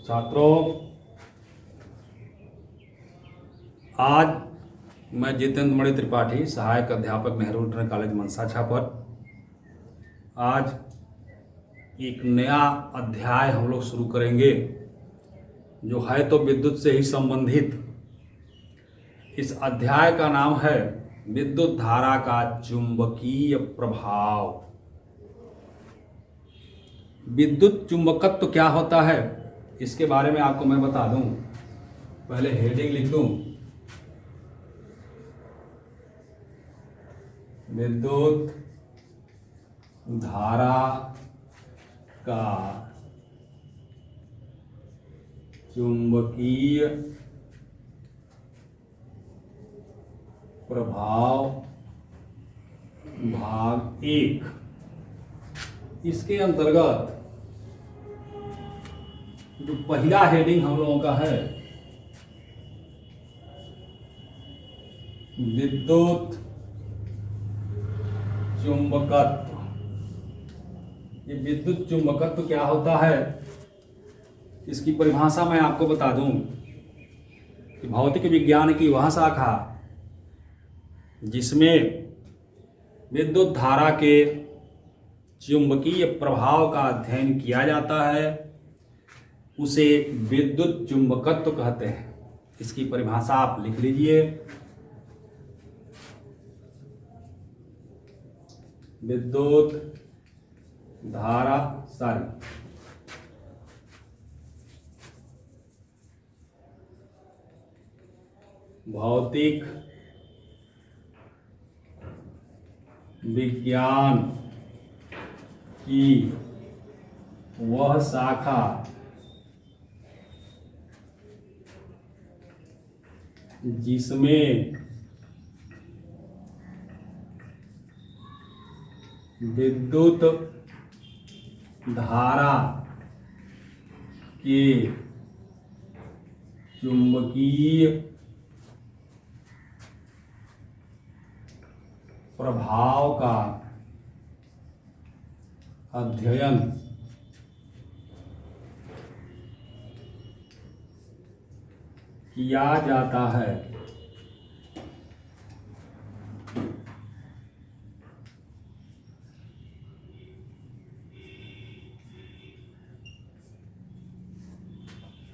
छात्रों, आज मैं जितेंद्र मणि त्रिपाठी, सहायक अध्यापक नेहरू इंटर कॉलेज मनसा छापर। आज एक नया अध्याय हम लोग शुरू करेंगे जो है तो विद्युत से ही संबंधित। इस अध्याय का नाम है विद्युत धारा का चुंबकीय प्रभाव। विद्युत चुंबकत्व क्या होता है इसके बारे में आपको मैं बता दूं। पहले हेडिंग लिख दूं, विद्युत धारा का चुंबकीय प्रभाव भाग 1। इसके अंतर्गत जो पहला हेडिंग हम लोगों का है विद्युत चुंबकत्व। ये विद्युत चुंबकत्व क्या होता है इसकी परिभाषा मैं आपको बता दूं कि भौतिक विज्ञान की वह शाखा जिसमें विद्युत धारा के चुंबकीय प्रभाव का अध्ययन किया जाता है उसे विद्युत चुंबकत्व कहते हैं। इसकी परिभाषा आप लिख लीजिए, विद्युत धारा भौतिक विज्ञान की वह शाखा जिसमें विद्युत धारा के चुंबकीय प्रभाव का अध्ययन किया जाता है।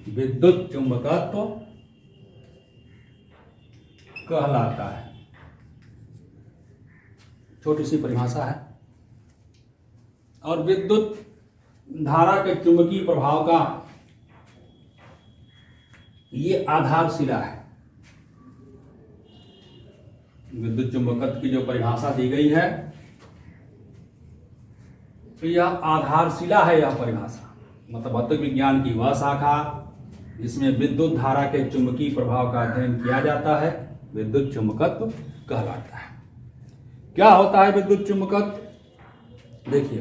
विद्युत चुंबकत्व कहलाता है। छोटी सी परिभाषा है। और विद्युत धारा के चुंबकीय प्रभाव का ये आधारशिला है। विद्युत चुंबकत्व की जो परिभाषा दी गई है तो यह आधारशिला है। यह परिभाषा मतलब भौतिक विज्ञान की वह शाखा जिसमें विद्युत धारा के चुंबकीय प्रभाव का अध्ययन किया जाता है विद्युत चुंबकत्व कहलाता है। क्या होता है विद्युत चुंबकत्व? देखिए,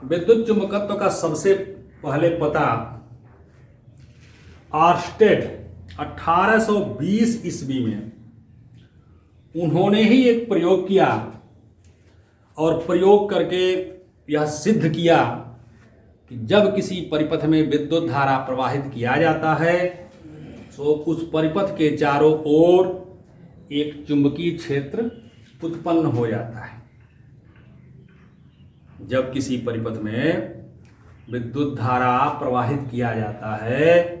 विद्युत चुंबकत्व का सबसे पहले पता आर्स्टेड 1820 ईस्वी में उन्होंने ही एक प्रयोग किया और प्रयोग करके यह सिद्ध किया कि जब किसी परिपथ में विद्युत धारा प्रवाहित किया जाता है तो उस परिपथ के चारों ओर एक चुंबकीय क्षेत्र उत्पन्न हो जाता है। जब किसी परिपथ में विद्युत धारा प्रवाहित किया जाता है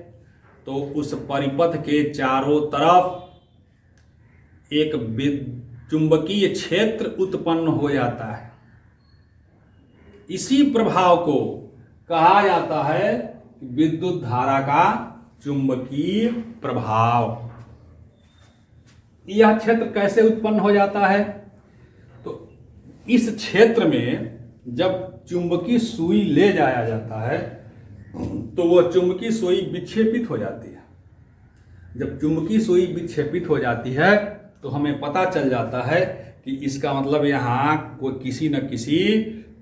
तो उस परिपथ के चारों तरफ एक चुंबकीय क्षेत्र उत्पन्न हो जाता है। इसी प्रभाव को कहा जाता है विद्युत धारा का चुंबकीय प्रभाव। यह क्षेत्र कैसे उत्पन्न हो जाता है? तो इस क्षेत्र में जब चुंबकीय सुई ले जाया जाता है तो वह चुंबकीय सुई विक्षेपित हो जाती है। जब चुंबकीय सुई विक्षेपित हो जाती है तो हमें पता चल जाता है कि इसका मतलब यहाँ कोई किसी न किसी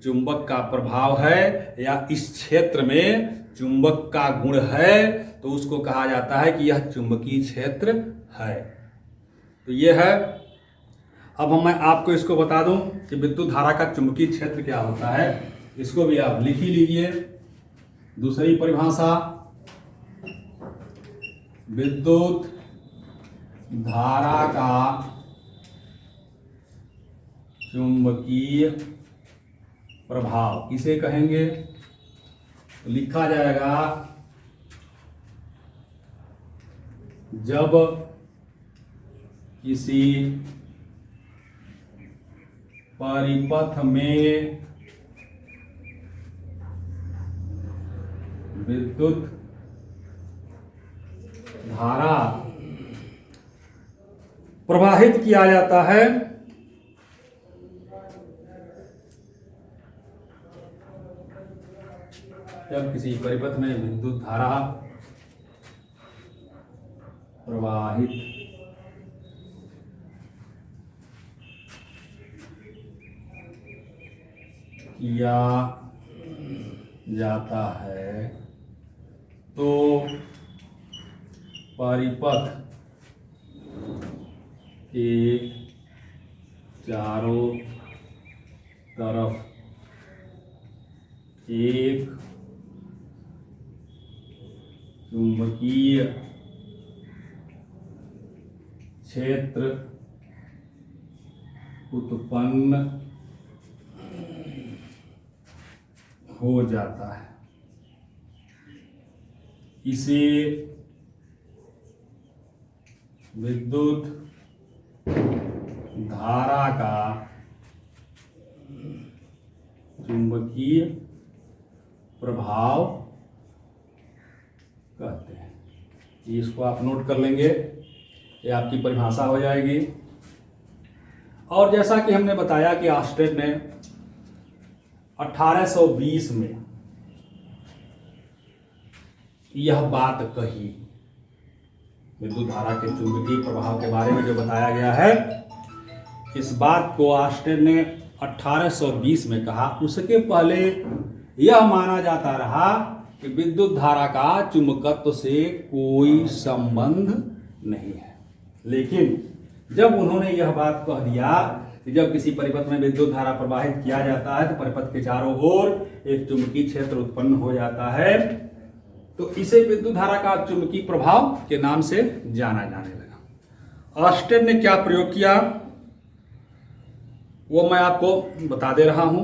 चुंबक का प्रभाव है या इस क्षेत्र में चुंबक का गुण है, तो उसको कहा जाता है कि यह चुंबकीय क्षेत्र है। तो यह है। अब मैं आपको इसको बता दूं कि विद्युत धारा का चुंबकीय क्षेत्र क्या होता है। इसको भी आप लिख ही लीजिए। दूसरी परिभाषा विद्युत धारा का चुंबकीय प्रभाव किसे कहेंगे? तो लिखा जाएगा जब किसी परिपथ में विद्युत धारा प्रवाहित किया जाता है जब किसी परिपथ में विद्युत धारा प्रवाहित किया जाता है तो परिपथ के चारों तरफ एक चुंबकीय क्षेत्र उत्पन्न हो जाता है। इसे विद्युत धारा का चुंबकीय प्रभाव कहते हैं। इसको आप नोट कर लेंगे, ये आपकी परिभाषा हो जाएगी। और जैसा कि हमने बताया कि ऑर्स्टेड ने 1820 में यह बात कही, विद्युत धारा के चुंबकीय प्रभाव के बारे में जो बताया गया है, इस बात को ऑर्स्टेड ने 1820 में कहा। उसके पहले यह माना जाता रहा कि विद्युत धारा का चुंबकत्व से कोई संबंध नहीं है। लेकिन जब उन्होंने यह बात कह दिया कि जब किसी परिपथ में विद्युत धारा प्रवाहित किया जाता है तो परिपथ के चारों ओर एक चुंबकीय क्षेत्र उत्पन्न हो जाता है, तो इसे विद्युत धारा का चुंबकीय प्रभाव के नाम से जाना जाने लगा। ऑर्स्टेड ने क्या प्रयोग किया वो मैं आपको बता दे रहा हूं।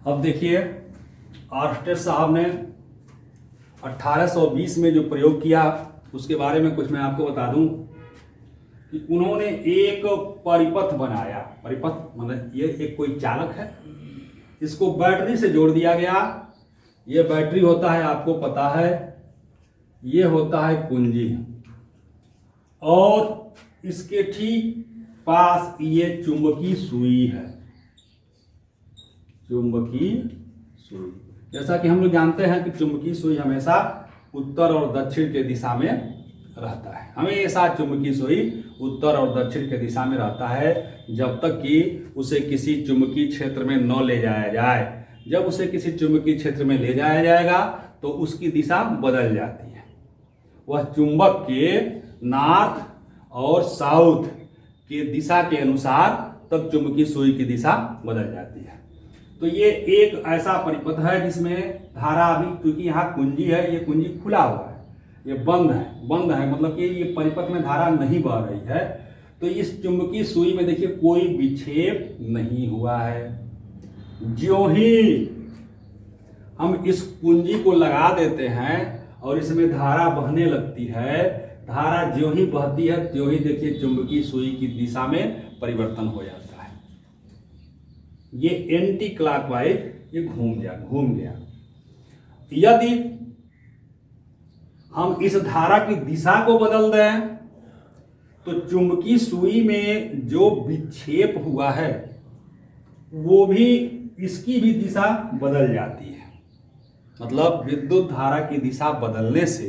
अब देखिए, ऑर्स्टेड साहब ने 1820 में जो प्रयोग किया उसके बारे में कुछ मैं आपको बता दूं कि उन्होंने एक परिपथ बनाया। परिपथ मतलब ये एक कोई चालक है, इसको बैटरी से जोड़ दिया गया। ये बैटरी होता है, आपको पता है, ये होता है कुंजी, और इसके ठीक पास ये चुंबकीय सुई है। चुंबकीय सुई, जैसा कि हम लोग जानते हैं कि चुंबकीय सुई हमेशा उत्तर और दक्षिण के दिशा में रहता है। हमेशा चुंबकीय सुई उत्तर और दक्षिण के दिशा में रहता है जब तक कि उसे किसी चुंबकीय क्षेत्र में न ले जाया जाए। जब उसे किसी चुंबकीय क्षेत्र में ले जाया जाएगा तो उसकी दिशा बदल जाती है। वह चुंबक के नॉर्थ और साउथ के दिशा के अनुसार तब चुंबकीय सुई की दिशा बदल जाती है। तो ये एक ऐसा परिपथ है जिसमें धारा अभी, क्योंकि यहाँ कुंजी है, ये कुंजी खुला हुआ है, ये बंद है, मतलब कि ये परिपथ में धारा नहीं बह रही है। तो इस चुंबकीय सुई में देखिए कोई विक्षेप नहीं हुआ है। ज्यों ही हम इस कुंजी को लगा देते हैं और इसमें धारा बहने लगती है, धारा ज्यों ही बहती है त्यों ही देखिए चुंबकीय सुई की दिशा में परिवर्तन हो जाता है। ये एंटी क्लॉकवाइज ये घूम गया। यदि हम इस धारा की दिशा को बदल दें तो चुंबकीय सुई में जो विक्षेप हुआ है वो भी, इसकी भी दिशा बदल जाती है। मतलब विद्युत धारा की दिशा बदलने से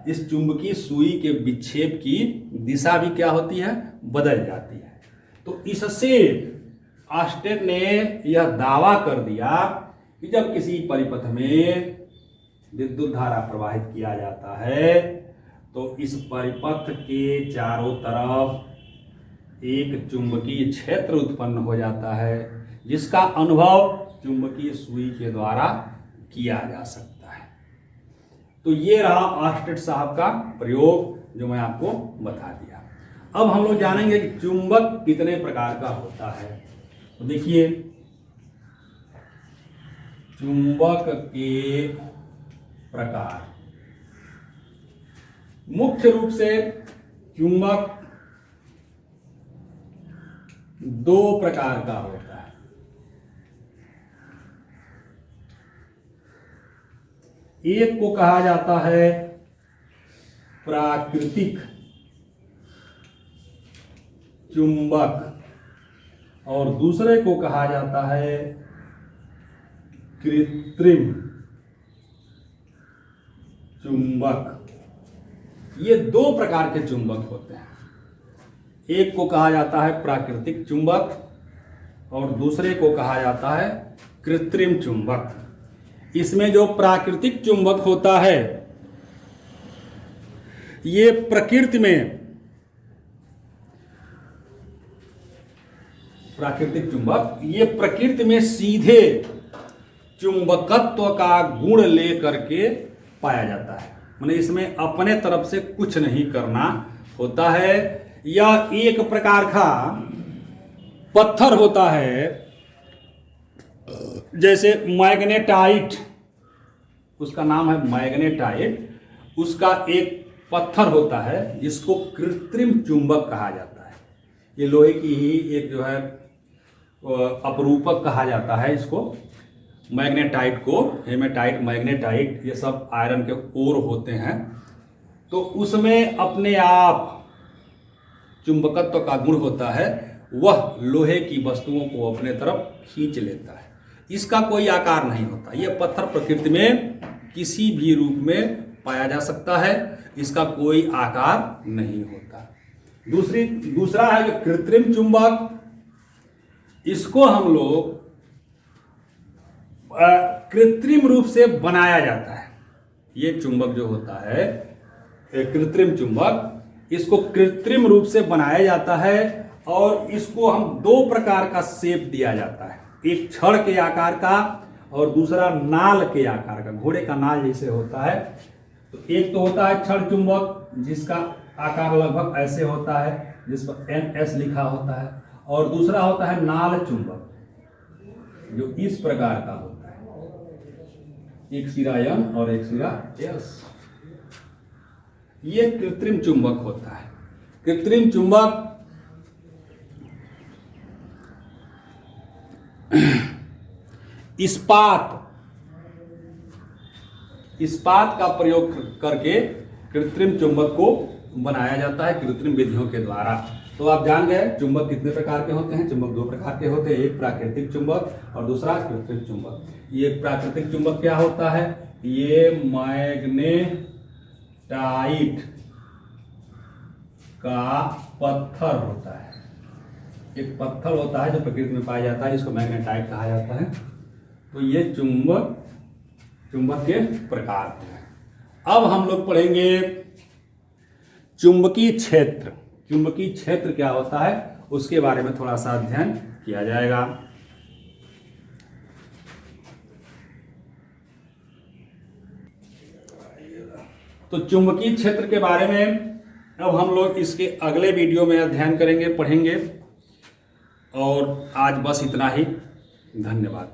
इस चुंबकीय सुई के विक्षेप की दिशा भी क्या होती है, बदल जाती है। तो इससे ऑर्स्टेड ने यह दावा कर दिया कि जब किसी परिपथ में विद्युत धारा प्रवाहित किया जाता है तो इस परिपथ के चारों तरफ एक चुंबकीय क्षेत्र उत्पन्न हो जाता है जिसका अनुभव चुंबकीय सुई के द्वारा किया जा सकता है। तो ये रहा ऑस्टेड साहब का प्रयोग जो मैं आपको बता दिया। अब हम लोग जानेंगे कि चुंबक कितने प्रकार का होता है। तो देखिए, चुंबक के प्रकार मुख्य रूप से चुंबक दो प्रकार का होता है। एक को कहा जाता है प्राकृतिक चुंबक और दूसरे को कहा जाता है कृत्रिम चुंबक। ये दो प्रकार के चुंबक होते हैं। एक को कहा जाता है प्राकृतिक चुंबक और दूसरे को कहा जाता है कृत्रिम चुंबक। इसमें जो प्राकृतिक चुंबक होता है ये प्रकृति में प्राकृतिक चुंबक ये प्रकृति में सीधे चुंबकत्व का गुण लेकर के पाया जाता है। माने इसमें अपने तरफ से कुछ नहीं करना होता है। यह एक प्रकार का पत्थर होता है, जैसे मैग्नेटाइट, उसका नाम है मैग्नेटाइट। उसका एक पत्थर होता है जिसको कृत्रिम चुंबक कहा जाता है। ये लोहे की ही एक जो है अपरूपक कहा जाता है इसको, मैग्नेटाइट को। हेमेटाइट, मैग्नेटाइट ये सब आयरन के ओर होते हैं। तो उसमें अपने आप चुंबकत्व का गुण होता है, वह लोहे की वस्तुओं को अपने तरफ खींच लेता है। इसका कोई आकार नहीं होता। यह पत्थर प्रकृति में किसी भी रूप में पाया जा सकता है, इसका कोई आकार नहीं होता। दूसरा है जो कृत्रिम चुंबक। इसको हम लोग कृत्रिम रूप से बनाया जाता है। ये चुंबक जो होता है कृत्रिम चुंबक, इसको कृत्रिम रूप से बनाया जाता है और इसको हम दो प्रकार का शेप दिया जाता है। एक छड़ के आकार का और दूसरा नाल के आकार का, घोड़े का नाल जैसे होता है। तो एक तो होता है छड़ चुंबक जिसका आकार लगभग ऐसे होता है, जिस पर NS लिखा होता है, और दूसरा होता है नाल चुंबक जो इस प्रकार का होता है, एक सिरा N और एक सिरा S। ये कृत्रिम चुंबक होता है। कृत्रिम चुंबक इस्पात का प्रयोग करके कृत्रिम चुंबक को बनाया जाता है कृत्रिम विधियों के द्वारा। तो आप जान गए चुंबक कितने प्रकार के होते हैं। चुंबक दो प्रकार के होते हैं, एक प्राकृतिक चुंबक और दूसरा कृत्रिम चुंबक। ये प्राकृतिक चुंबक क्या होता है? ये मैग्नेटाइट का पत्थर होता है। एक पत्थर होता है जो प्रकृति में पाया जाता है, जिसको मैग्नेटाइट कहा जाता है। तो ये चुंबक के प्रकार हैं। अब हम लोग पढ़ेंगे चुंबकीय क्षेत्र। चुंबकीय क्षेत्र क्या होता है उसके बारे में थोड़ा सा अध्ययन किया जाएगा। तो चुंबकीय क्षेत्र के बारे में अब हम लोग इसके अगले वीडियो में अध्ययन करेंगे, पढ़ेंगे। और आज बस इतना ही। धन्यवाद।